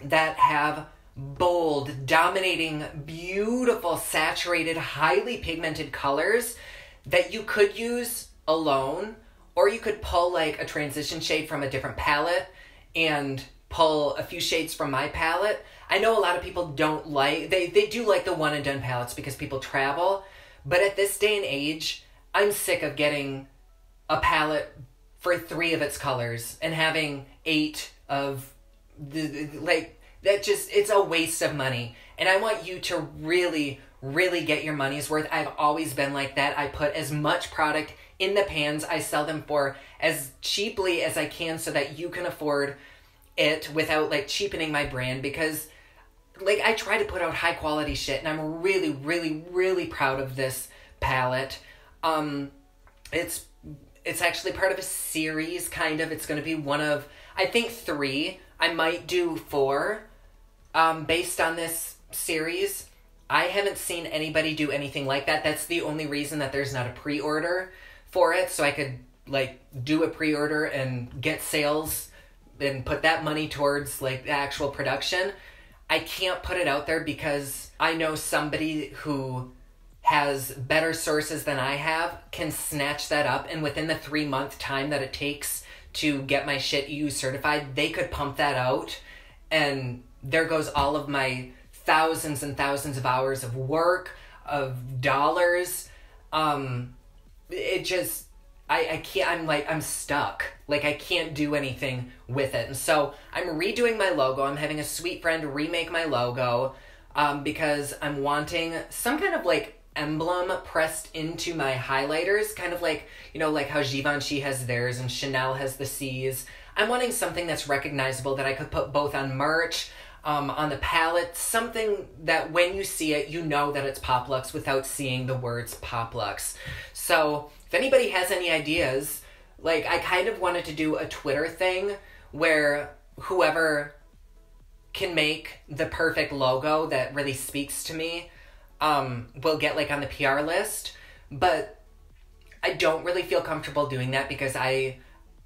that have bold, dominating, beautiful, saturated, highly pigmented colors that you could use alone, or you could pull like a transition shade from a different palette and pull a few shades from my palette. I know a lot of people don't like, they do like the one and done palettes because people travel, but at this day and age, I'm sick of getting a palette for 3 of its colors and having 8 of it's a waste of money. And I want you to really, really get your money's worth. I've always been like that. I put as much product in the pans. I sell them for as cheaply as I can so that you can afford it without like cheapening my brand, because like I try to put out high quality shit, and I'm really, really, really proud of this palette. It's actually part of a series, kind of. It's going to be one of, I think, 3. I might do 4 based on this series. I haven't seen anybody do anything like that. That's the only reason that there's not a pre-order for it, so I could like do a pre-order and get sales and put that money towards like the actual production. I can't put it out there because I know somebody who has better sources than I have can snatch that up, and within the 3-month time that it takes to get my shit EU certified, they could pump that out, and there goes all of my thousands and thousands of hours of work, of dollars. It just, I can't, I'm stuck. Like, I can't do anything with it. And so I'm redoing my logo. I'm having a sweet friend remake my logo because I'm wanting some kind of like emblem pressed into my highlighters, kind of like, you know, like how Givenchy has theirs and Chanel has the C's. I'm wanting something that's recognizable that I could put both on merch, on the palette, something that when you see it, you know that it's PopLuxe without seeing the words PopLuxe. So if anybody has any ideas, like I kind of wanted to do a Twitter thing where whoever can make the perfect logo that really speaks to me will get like on the PR list, but I don't really feel comfortable doing that because I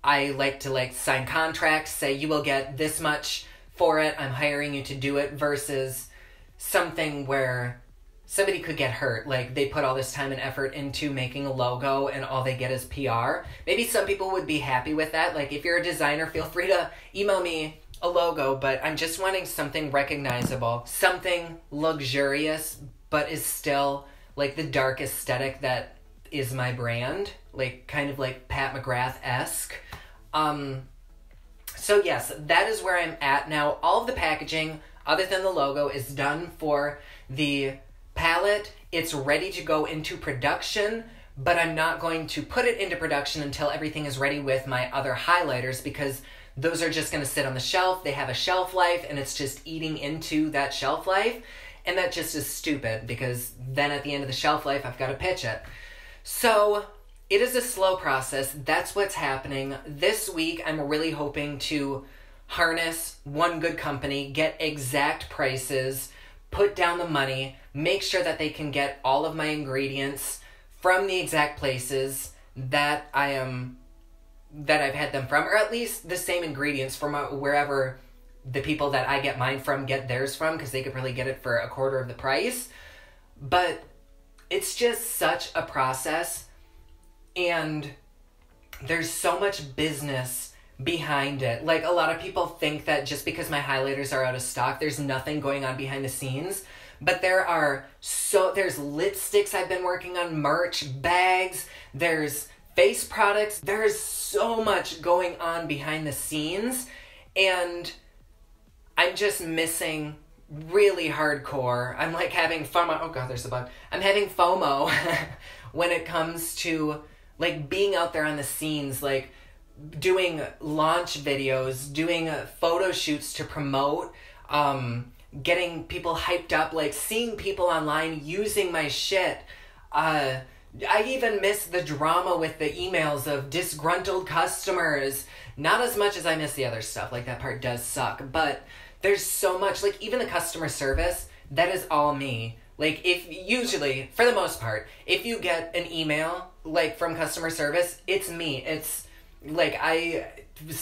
like to like sign contracts, say you will get this much for it, I'm hiring you to do it, versus something where somebody could get hurt. Like they put all this time and effort into making a logo and all they get is PR. Maybe some people would be happy with that. Like if you're a designer, feel free to email me a logo, but I'm just wanting something recognizable, something luxurious, but is still like the dark aesthetic that is my brand, like kind of like Pat McGrath-esque. So yes, that is where I'm at now. All of the packaging, other than the logo, is done for the palette. It's ready to go into production, but I'm not going to put it into production until everything is ready with my other highlighters, because those are just going to sit on the shelf. They have a shelf life, and it's just eating into that shelf life. And that just is stupid, because then at the end of the shelf life, I've got to pitch it. So it is a slow process. That's what's happening. This week, I'm really hoping to harness one good company, get exact prices, put down the money, make sure that they can get all of my ingredients from the exact places that I've had them from, or at least the same ingredients from wherever the people that I get mine from get theirs from, because they could probably get it for a quarter of the price. But it's just such a process, and there's so much business behind it. Like, a lot of people think that just because my highlighters are out of stock, there's nothing going on behind the scenes. But there's lipsticks I've been working on, merch, bags, there's face products. There's so much going on behind the scenes, and I'm just missing really hardcore. I'm like having FOMO. Oh God, there's a bug. I'm having FOMO when it comes to like being out there on the scenes, like doing launch videos, doing photo shoots to promote, getting people hyped up, like seeing people online using my shit. I even miss the drama with the emails of disgruntled customers. Not as much as I miss the other stuff. Like, that part does suck. But there's so much, like, even the customer service, that is all me. Like, usually, for the most part, if you get an email, like, from customer service, it's me. It's, like, I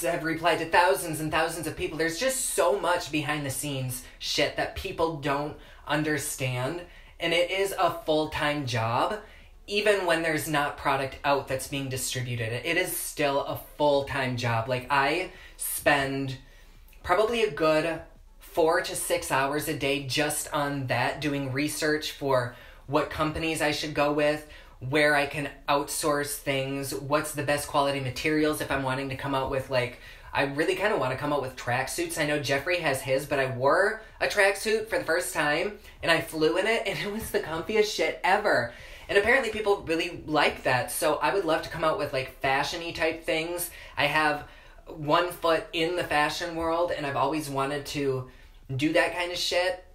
have replied to thousands and thousands of people. There's just so much behind the scenes shit that people don't understand. And it is a full-time job. Even when there's not product out that's being distributed, it is still a full-time job. Like, I spend probably a good 4 to 6 hours a day just on that, doing research for what companies I should go with, where I can outsource things, what's the best quality materials if I'm wanting to come out with, like, I really kind of want to come out with tracksuits. I know Jeffrey has his, but I wore a tracksuit for the first time, and I flew in it, and it was the comfiest shit ever. And apparently people really like that, so I would love to come out with, like, fashion-y type things. I have one foot in the fashion world, and I've always wanted to do that kind of shit.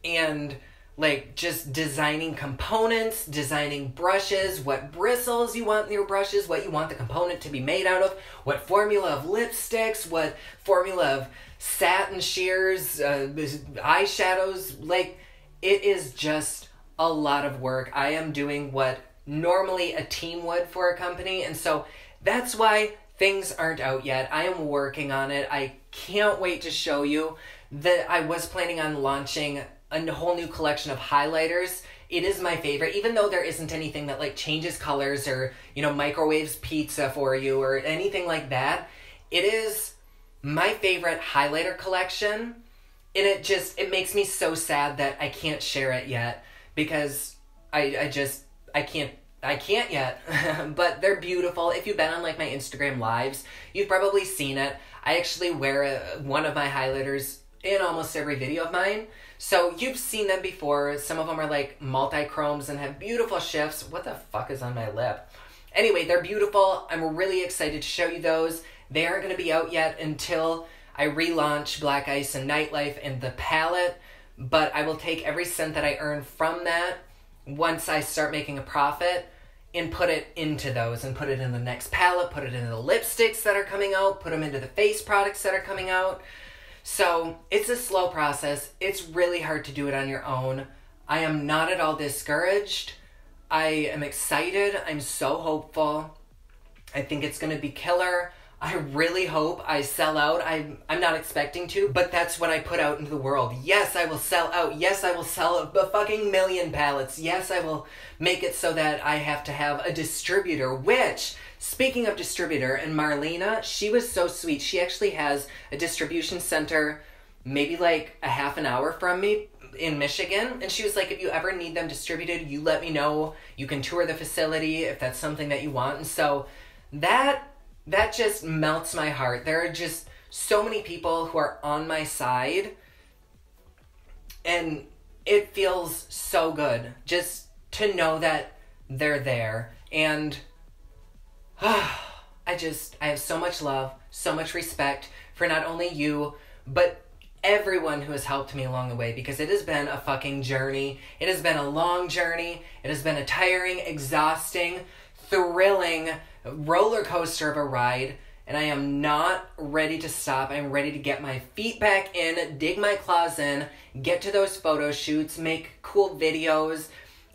And, like, just designing components, designing brushes, what bristles you want in your brushes, what you want the component to be made out of, what formula of lipsticks, what formula of satin shears, eyeshadows. Like, it is just a lot of work. I am doing what normally a team would for a company, and so that's why things aren't out yet. I am working on it. I can't wait to show you that I was planning on launching a whole new collection of highlighters. It is my favorite, even though there isn't anything that, like, changes colors or, you know, microwaves pizza for you or anything like that. It is my favorite highlighter collection, and it makes me so sad that I can't share it yet, because I can't yet. But they're beautiful. If you've been on, like, my Instagram lives, you've probably seen it. I actually wear one of my highlighters in almost every video of mine. So you've seen them before. Some of them are, like, multi-chromes and have beautiful shifts. What the fuck is on my lip? Anyway, they're beautiful. I'm really excited to show you those. They aren't going to be out yet until I relaunch Black Ice and Nightlife and the palette. But I will take every cent that I earn from that once I start making a profit and put it into those, and put it in the next palette, put it into the lipsticks that are coming out, put them into the face products that are coming out. So it's a slow process. It's really hard to do it on your own. I am not at all discouraged. I am excited. I'm so hopeful. I think it's going to be killer. I really hope I sell out. I'm not expecting to, but that's what I put out into the world. Yes, I will sell out. Yes, I will sell a fucking million pallets. Yes, I will make it so that I have to have a distributor, which, speaking of distributor, and Marlena, she was so sweet. She actually has a distribution center maybe like a half an hour from me, in Michigan, and she was like, if you ever need them distributed, you let me know. You can tour the facility if that's something that you want. And so that just melts my heart. There are just so many people who are on my side, and it feels so good just to know that they're there. And I have so much love, so much respect for not only you, but everyone who has helped me along the way, because it has been a fucking journey. It has been a long journey. It has been a tiring, exhausting, thrilling roller coaster of a ride, and I am not ready to stop. I'm ready to get my feet back in, dig my claws in, get to those photo shoots, make cool videos.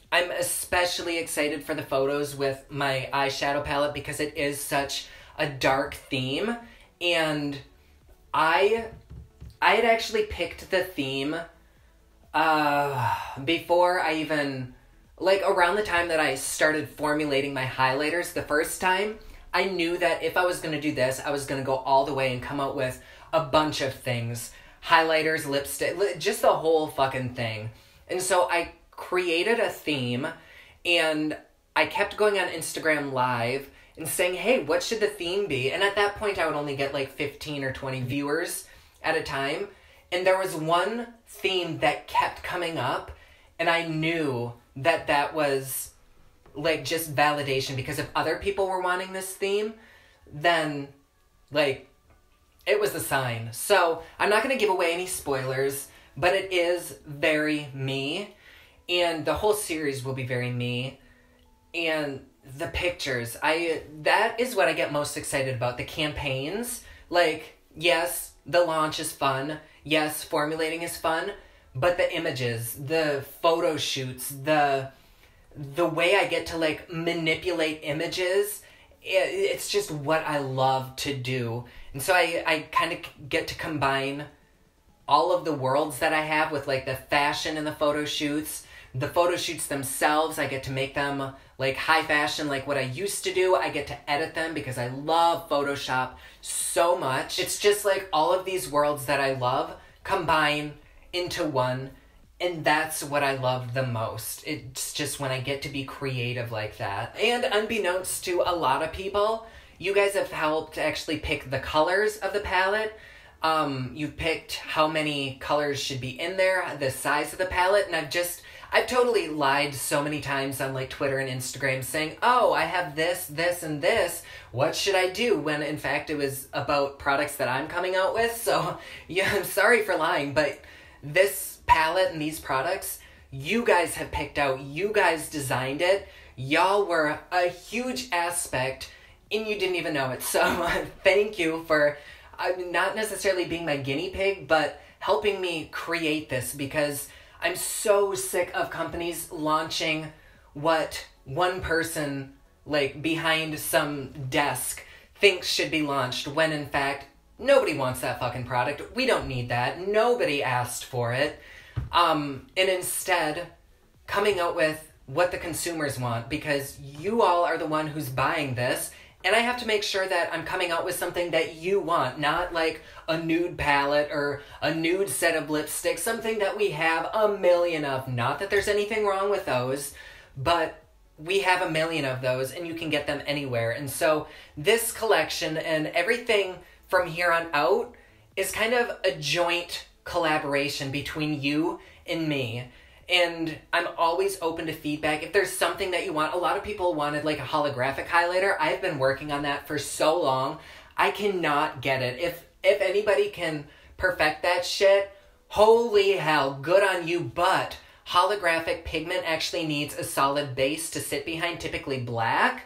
I'm especially excited for the photos with my eyeshadow palette because it is such a dark theme, and I had actually picked the theme before I even, like around the time that I started formulating my highlighters the first time. I knew that if I was going to do this, I was going to go all the way and come out with a bunch of things. Highlighters, lipstick, just the whole fucking thing. And so I created a theme, and I kept going on Instagram Live and saying, hey, what should the theme be? And at that point, I would only get like 15 or 20 viewers at a time. And there was one theme that kept coming up, and I knew that that was like just validation, because if other people were wanting this theme, then like it was a sign. So I'm not going to give away any spoilers, but it is very me, and the whole series will be very me. And the pictures, that is what I get most excited about. The campaigns, like, yes, the launch is fun. Yes, formulating is fun. But the images, the photo shoots, the way I get to, like, manipulate images, it's just what I love to do. And so I kind of get to combine all of the worlds that I have with, like, the fashion and the photo shoots. The photo shoots themselves, I get to make them like high fashion, like what I used to do. I get to edit them because I love Photoshop so much. It's just like all of these worlds that I love combine into one, and that's what I love the most. It's just when I get to be creative like that. And unbeknownst to a lot of people, you guys have helped actually pick the colors of the palette. You've picked how many colors should be in there, the size of the palette, and I've totally lied so many times on like Twitter and Instagram saying, oh, I have this, this, and this. What should I do? When in fact it was about products that I'm coming out with. So yeah, I'm sorry for lying, but this palette and these products, you guys have picked out. You guys designed it. Y'all were a huge aspect, and you didn't even know it. So thank you for not necessarily being my guinea pig, but helping me create this, because I'm so sick of companies launching what one person, like, behind some desk thinks should be launched, when in fact, nobody wants that fucking product. We don't need that. Nobody asked for it. And instead, coming out with what the consumers want, because you all are the one who's buying this, and I have to make sure that I'm coming out with something that you want, not like a nude palette or a nude set of lipsticks, something that we have a million of. Not that there's anything wrong with those, but we have a million of those, and you can get them anywhere. And so this collection and everything from here on out is kind of a joint collaboration between you and me. And I'm always open to feedback. If there's something that you want, a lot of people wanted like a holographic highlighter. I've been working on that for so long. I cannot get it. If anybody can perfect that shit, holy hell, good on you. But holographic pigment actually needs a solid base to sit behind, typically black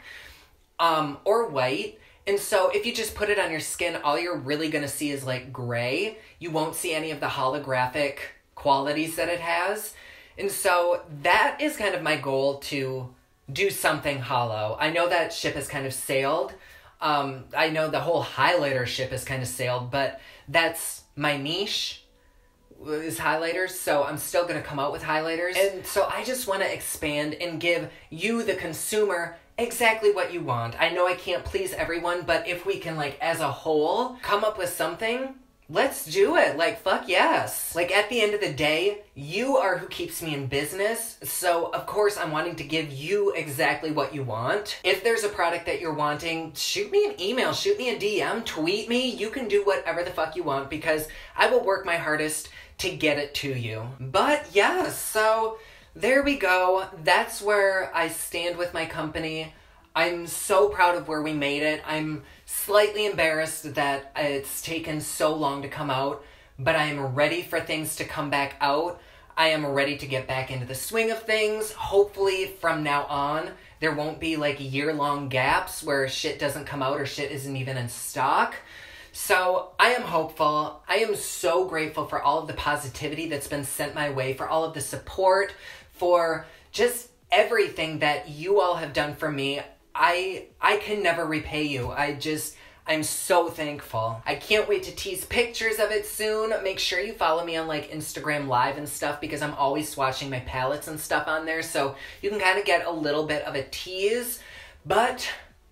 or white. And so if you just put it on your skin, all you're really going to see is like gray. You won't see any of the holographic qualities that it has. And so that is kind of my goal, to do something hollow. I know that ship has kind of sailed. I know the whole highlighter ship has kind of sailed, but that's my niche, is highlighters. So I'm still going to come out with highlighters. And so I just want to expand and give you, the consumer, exactly what you want. I know I can't please everyone, but if we can, like, as a whole, come up with something let's do it. Like, fuck yes. Like, at the end of the day, you are who keeps me in business. So, of course, I'm wanting to give you exactly what you want. If there's a product that you're wanting, shoot me an email, shoot me a DM, tweet me. You can do whatever the fuck you want because I will work my hardest to get it to you. But, yeah, so there we go. That's where I stand with my company. I'm so proud of where we made it. I'm slightly embarrassed that it's taken so long to come out, but I am ready for things to come back out. I am ready to get back into the swing of things. Hopefully from now on, there won't be like year-long gaps where shit doesn't come out or shit isn't even in stock. So I am hopeful. I am so grateful for all of the positivity that's been sent my way, for all of the support, for just everything that you all have done for me. I can never repay you. I'm so thankful. I can't wait to tease pictures of it soon. Make sure you follow me on like Instagram Live and stuff because I'm always swatching my palettes and stuff on there. So you can kind of get a little bit of a tease. But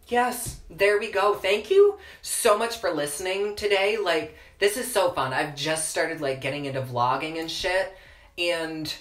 yes, there we go. Thank you so much for listening today. Like, this is so fun. I've just started like getting into vlogging and shit. And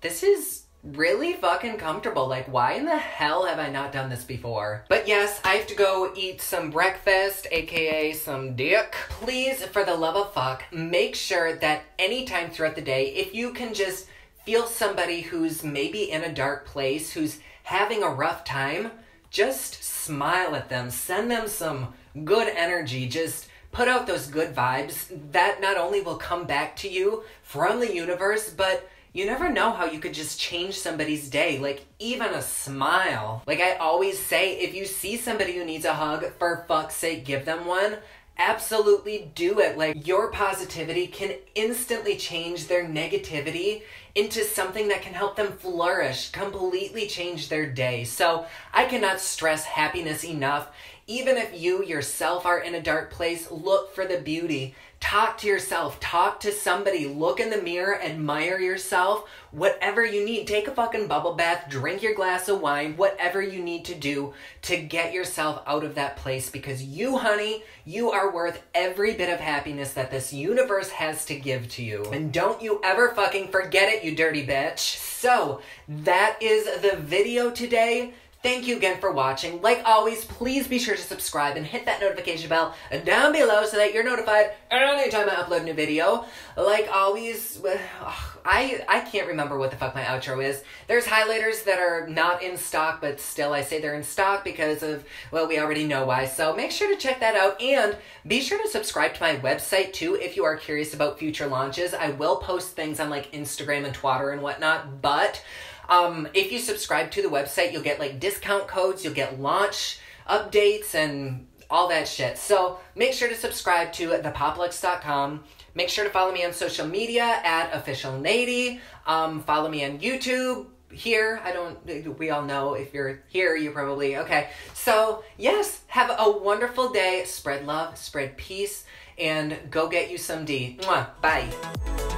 this is really fucking comfortable. Like, why in the hell have I not done this before? But yes, I have to go eat some breakfast, aka some dick. Please, for the love of fuck, make sure that anytime throughout the day, if you can just feel somebody who's maybe in a dark place, who's having a rough time, just smile at them. Send them some good energy. Just put out those good vibes. That not only will come back to you from the universe, but you never know how you could just change somebody's day, like even a smile. Like I always say, if you see somebody who needs a hug, for fuck's sake, give them one. Absolutely do it. Like, your positivity can instantly change their negativity into something that can help them flourish, completely change their day. So I cannot stress happiness enough. Even if you yourself are in a dark place, look for the beauty. Talk to yourself. Talk to somebody. Look in the mirror. Admire yourself. Whatever you need. Take a fucking bubble bath. Drink your glass of wine. Whatever you need to do to get yourself out of that place. Because you, honey, you are worth every bit of happiness that this universe has to give to you. And don't you ever fucking forget it, you dirty bitch. So, that is the video today. Thank you again for watching. Like always, please be sure to subscribe and hit that notification bell down below so that you're notified anytime I upload a new video. Like always, I can't remember what the fuck my outro is. There's highlighters that are not in stock, but still I say they're in stock because of, well, we already know why. So make sure to check that out and be sure to subscribe to my website too if you are curious about future launches. I will post things on like Instagram and Twitter and whatnot, but if you subscribe to the website, you'll get like discount codes, you'll get launch updates and all that shit. So make sure to subscribe to thepopluxe.com. Make sure to follow me on social media at officialnady. Follow me on YouTube. Here, we all know if you're here, you probably, okay. So yes, have a wonderful day. Spread love, spread peace, and go get you some D. Mwah. Bye.